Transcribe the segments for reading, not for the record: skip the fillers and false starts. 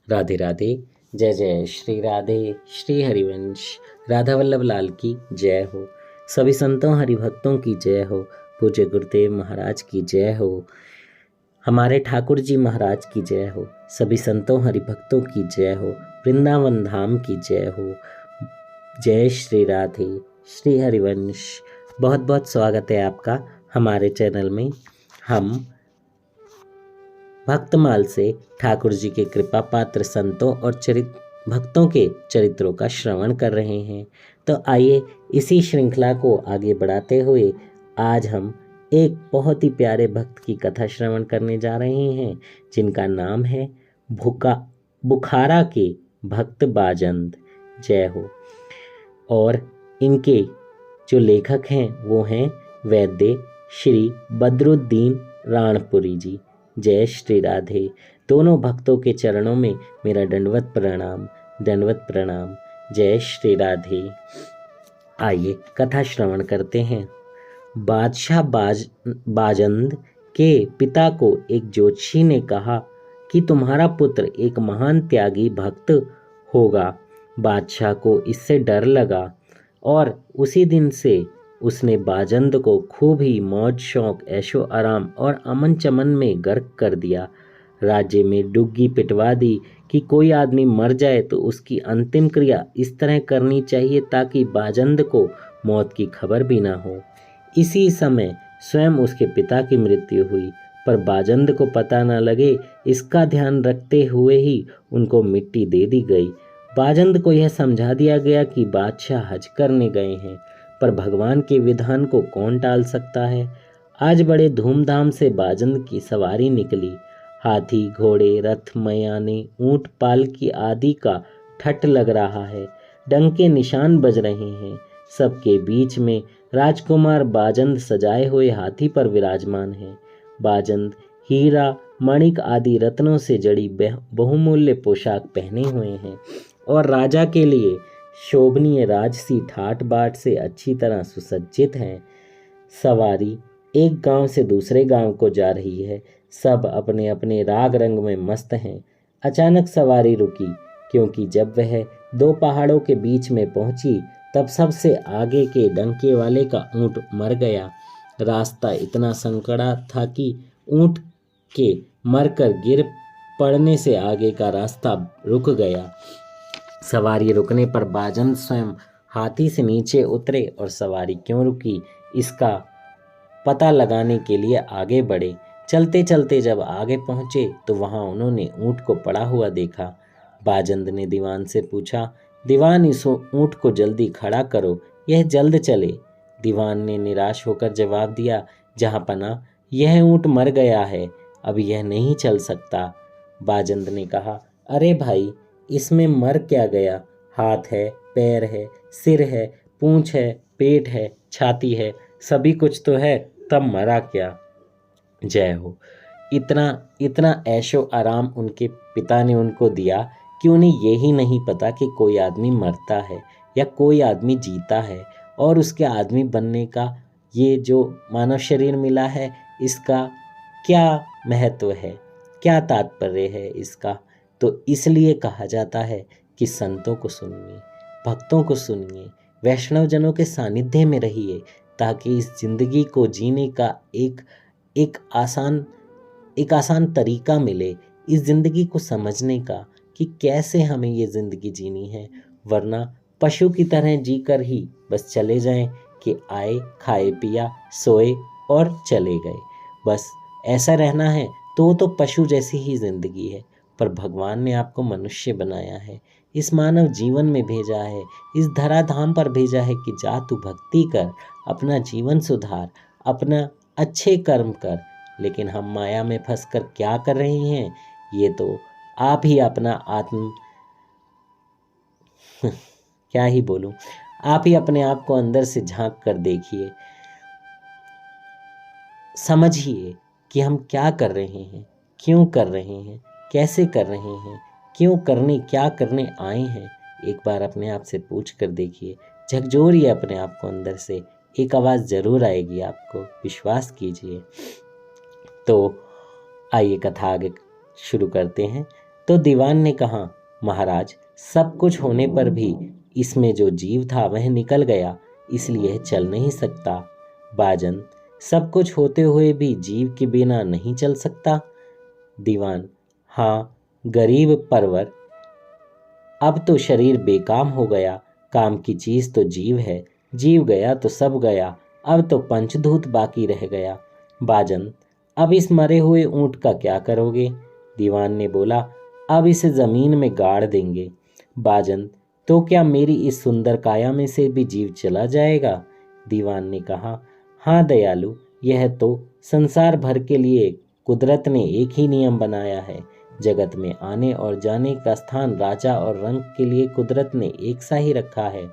राधे राधे। जय जय श्री राधे। श्री हरिवंश राधा वल्लभ लाल की जय हो। सभी संतों हरिभक्तों की जय हो। पूज्य गुरुदेव महाराज की जय हो। हमारे ठाकुर जी महाराज की जय हो। सभी संतों हरिभक्तों की जय हो। वृंदावन धाम की जय हो। जय श्री राधे। श्री हरिवंश बहुत बहुत स्वागत है आपका हमारे चैनल में। हम भक्तमाल से ठाकुर जी के कृपा पात्र संतों और भक्तों के चरित्रों का श्रवण कर रहे हैं। तो आइए इसी श्रृंखला को आगे बढ़ाते हुए आज हम एक बहुत ही प्यारे भक्त की कथा श्रवण करने जा रहे हैं, जिनका नाम है बुखारा के भक्त बाजंद। जय हो। और इनके जो लेखक हैं वो हैं वैद्य श्री बदरुद्दीन राणपुरी जी। जय श्री राधे। दोनों भक्तों के चरणों में मेरा दंडवत प्रणाम, दंडवत प्रणाम। जय श्री राधे। आइए कथा श्रवण करते हैं। बादशाह बाजंद के पिता को एक ज्योतिषी ने कहा कि तुम्हारा पुत्र एक महान त्यागी भक्त होगा। बादशाह को इससे डर लगा और उसी दिन से उसने बाजंद को खूब ही मौज शौक ऐशो आराम और अमन चमन में गर्क कर दिया। राज्य में डुग्गी पिटवा दी कि कोई आदमी मर जाए तो उसकी अंतिम क्रिया इस तरह करनी चाहिए ताकि बाजंद को मौत की खबर भी ना हो। इसी समय स्वयं उसके पिता की मृत्यु हुई, पर बाजंद को पता न लगे, इसका ध्यान रखते हुए ही उनको मिट्टी दे दी गई। बाजंद को यह समझा दिया गया कि बादशाह हज करने गए हैं, पर भगवान के विधान को कौन टाल सकता है। आज बड़े धूमधाम से बाजंद की सवारी निकली। हाथी, घोड़े, रथ, मयाने, ऊंट, पालकी आदि का ठट लग रहा है। डंके निशान बज रहे हैं। सबके बीच में राजकुमार बाजंद सजाए हुए हाथी पर विराजमान है। बाजंद हीरा, मणिक आदि रत्नों से जड़ी बहुमूल्य पोशाक पहने हुए हैं और राजा के लिए शोभनीय राजसी ठाट बाट से अच्छी तरह सुसज्जित हैं। सवारी एक गांव से दूसरे गांव को जा रही है। सब अपने अपने राग रंग में मस्त हैं। अचानक सवारी रुकी, क्योंकि जब वह दो पहाड़ों के बीच में पहुंची तब सबसे आगे के डंके वाले का ऊंट मर गया। रास्ता इतना संकरा था कि ऊंट के मरकर गिर पड़ने से आगे का रास्ता रुक गया। सवारी रुकने पर बाजंद स्वयं हाथी से नीचे उतरे और सवारी क्यों रुकी इसका पता लगाने के लिए आगे बढ़े। चलते चलते जब आगे पहुंचे तो वहां उन्होंने ऊंट को पड़ा हुआ देखा। बाजंद ने दीवान से पूछा, दीवान इस ऊंट को जल्दी खड़ा करो, यह जल्द चले। दीवान ने निराश होकर जवाब दिया, जहां पना यह ऊंट मर गया है, अब यह नहीं चल सकता। बाजंद ने कहा, अरे भाई, इसमें मर क्या गया? हाथ है, पैर है, सिर है, पूंछ है, पेट है, छाती है, सभी कुछ तो है, तब मरा क्या? जय हो। इतना इतना ऐशो आराम उनके पिता ने उनको दिया कि उन्हें यही नहीं पता कि कोई आदमी मरता है या कोई आदमी जीता है, और उसके आदमी बनने का ये जो मानव शरीर मिला है इसका क्या महत्व है, क्या तात्पर्य है इसका। तो इसलिए कहा जाता है कि संतों को सुनिए, भक्तों को सुनिए, वैष्णव जनों के सानिध्य में रहिए, ताकि इस जिंदगी को जीने का एक आसान तरीका मिले, इस जिंदगी को समझने का कि कैसे हमें ये जिंदगी जीनी है। वरना पशु की तरह जीकर ही बस चले जाएं कि आए, खाए, पिया, सोए और चले गए, बस ऐसा रहना है तो वो तो पशु जैसी ही जिंदगी है। पर भगवान ने आपको मनुष्य बनाया है, इस मानव जीवन में भेजा है, इस धराधाम पर भेजा है कि जा तू भक्ति कर, अपना जीवन सुधार, अपना अच्छे कर्म कर। लेकिन हम माया में फंसकर क्या कर रहे हैं, ये तो आप ही अपना क्या ही बोलूं, आप ही अपने आप को अंदर से झांक कर देखिए, समझिए कि हम क्या कर रहे हैं, क्यों कर रहे हैं, कैसे कर रहे हैं, क्या करने आए हैं। एक बार अपने आप से पूछ कर देखिए, झकझोरिए अपने आप को अंदर से, एक आवाज़ ज़रूर आएगी, आपको विश्वास कीजिए। तो आइए कथा आगे शुरू करते हैं। तो दीवान ने कहा, महाराज, सब कुछ होने पर भी इसमें जो जीव था वह निकल गया, इसलिए चल नहीं सकता। बाजन, सब कुछ होते हुए भी जीव के बिना नहीं चल सकता। दीवान, हाँ गरीब परवर, अब तो शरीर बेकाम हो गया, काम की चीज तो जीव है, जीव गया तो सब गया, अब तो पंचभूत बाकी रह गया। बाजन, अब इस मरे हुए ऊंट का क्या करोगे? दीवान ने बोला, अब इसे जमीन में गाड़ देंगे। बाजन, तो क्या मेरी इस सुंदर काया में से भी जीव चला जाएगा? दीवान ने कहा, हाँ दयालु, यह तो संसार भर के लिए कुदरत ने एक ही नियम बनाया है। जगत में आने और जाने का स्थान राजा और रंक के लिए कुदरत ने एक सा ही रखा है।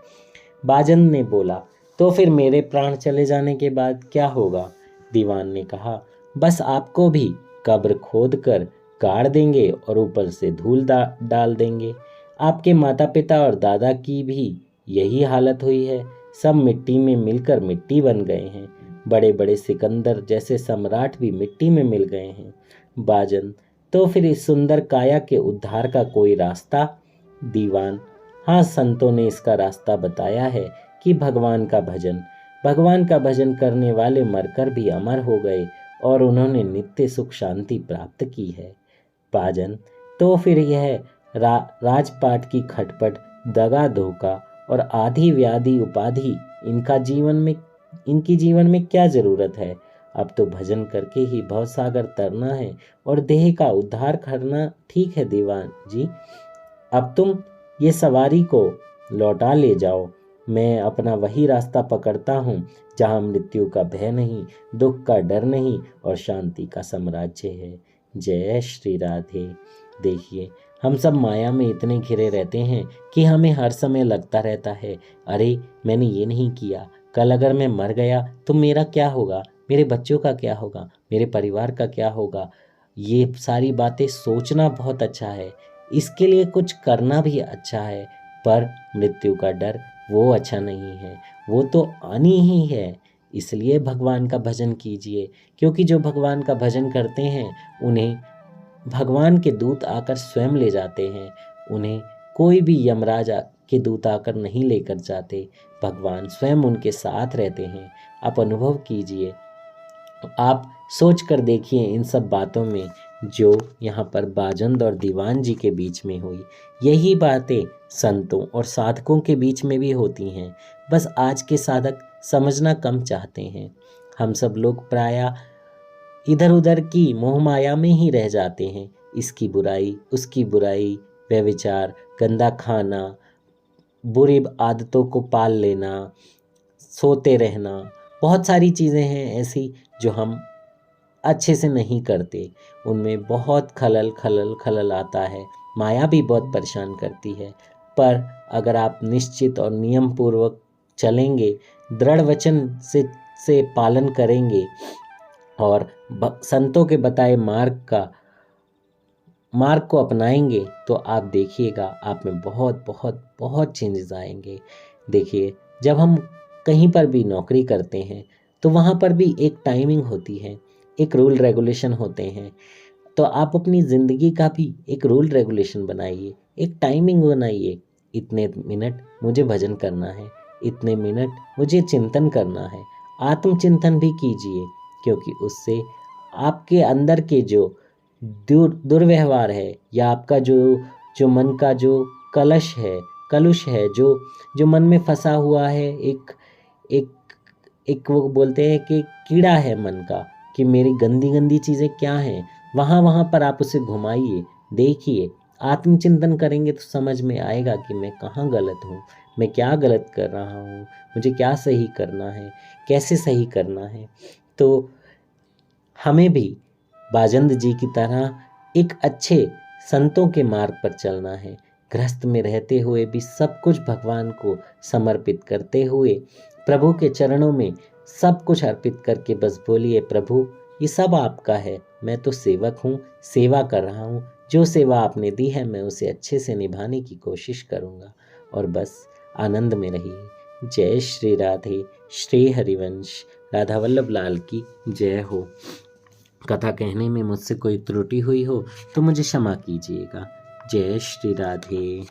बाजन ने बोला, तो फिर मेरे प्राण चले जाने के बाद क्या होगा? दीवान ने कहा, बस आपको भी कब्र खोद कर गाड़ देंगे और ऊपर से धूल डाल देंगे। आपके माता पिता और दादा की भी यही हालत हुई है, सब मिट्टी में मिलकर मिट्टी बन गए हैं। बड़े बड़े सिकंदर जैसे सम्राट भी मिट्टी में मिल गए हैं। बाजन, तो फिर इस सुंदर काया के उद्धार का कोई रास्ता? दीवान, हाँ संतों ने इसका रास्ता बताया है कि भगवान का भजन करने वाले मरकर भी अमर हो गए और उन्होंने नित्य सुख शांति प्राप्त की है। बाजन, तो फिर यह राजपाट की खटपट, दगा धोखा और आधी व्याधि उपाधि इनकी जीवन में क्या जरूरत है? अब तो भजन करके ही भवसागर तरना है और देह का उद्धार करना। ठीक है दीवान जी, अब तुम ये सवारी को लौटा ले जाओ। मैं अपना वही रास्ता पकड़ता हूँ जहाँ मृत्यु का भय नहीं, दुख का डर नहीं और शांति का साम्राज्य है। जय श्री राधे। देखिए, हम सब माया में इतने घिरे रहते हैं कि हमें हर समय लगता रहता है, अरे मैंने ये नहीं किया, कल अगर मैं मर गया तो मेरा क्या होगा, मेरे बच्चों का क्या होगा, मेरे परिवार का क्या होगा। ये सारी बातें सोचना बहुत अच्छा है, इसके लिए कुछ करना भी अच्छा है, पर मृत्यु का डर वो अच्छा नहीं है, वो तो आनी ही है। इसलिए भगवान का भजन कीजिए, क्योंकि जो भगवान का भजन करते हैं उन्हें भगवान के दूत आकर स्वयं ले जाते हैं। उन्हें कोई भी यमराज के दूत आकर नहीं लेकर जाते, भगवान स्वयं उनके साथ रहते हैं। आप अनुभव कीजिए, आप सोच कर देखिए इन सब बातों में जो यहाँ पर बाजंद और दीवान जी के बीच में हुई, यही बातें संतों और साधकों के बीच में भी होती हैं। बस आज के साधक समझना कम चाहते हैं। हम सब लोग प्रायः इधर उधर की मोह माया में ही रह जाते हैं। इसकी बुराई, उसकी बुराई, व्यभिचार, गंदा खाना, बुरी आदतों को पाल लेना, सोते रहना, बहुत सारी चीज़ें हैं ऐसी जो हम अच्छे से नहीं करते। उनमें बहुत खलल खलल खलल आता है। माया भी बहुत परेशान करती है, पर अगर आप निश्चित और नियम पूर्वक चलेंगे, दृढ़ वचन से पालन करेंगे और संतों के बताए मार्ग को अपनाएंगे, तो आप देखिएगा आप में बहुत बहुत बहुत चेंजेस आएंगे। देखिए, जब हम कहीं पर भी नौकरी करते हैं तो वहाँ पर भी एक टाइमिंग होती है, एक रूल रेगुलेशन होते हैं। तो आप अपनी ज़िंदगी का भी एक रूल रेगुलेशन बनाइए, एक टाइमिंग बनाइए। इतने मिनट मुझे भजन करना है, इतने मिनट मुझे चिंतन करना है। आत्मचिंतन भी कीजिए, क्योंकि उससे आपके अंदर के जो दुर्व्यवहार है या आपका जो मन का जो कलुष है, जो मन में फंसा हुआ है, एक वो बोलते हैं कि कीड़ा है मन का, कि मेरी गंदी गंदी चीज़ें क्या हैं, वहाँ पर आप उसे घुमाइए, देखिए। आत्मचिंतन करेंगे तो समझ में आएगा कि मैं कहाँ गलत हूँ, मैं क्या गलत कर रहा हूँ, मुझे क्या सही करना है, कैसे सही करना है। तो हमें भी बाजंद जी की तरह एक अच्छे संतों के मार्ग पर चलना है। गृहस्थ में रहते हुए भी सब कुछ भगवान को समर्पित करते हुए, प्रभु के चरणों में सब कुछ अर्पित करके बस बोलिए, प्रभु ये सब आपका है, मैं तो सेवक हूँ, सेवा कर रहा हूँ। जो सेवा आपने दी है मैं उसे अच्छे से निभाने की कोशिश करूँगा, और बस आनंद में रहिए। जय श्री राधे। श्री हरिवंश। राधा वल्लभ लाल की जय हो। कथा कहने में मुझसे कोई त्रुटि हुई हो तो मुझे क्षमा कीजिएगा। जय श्री राधे।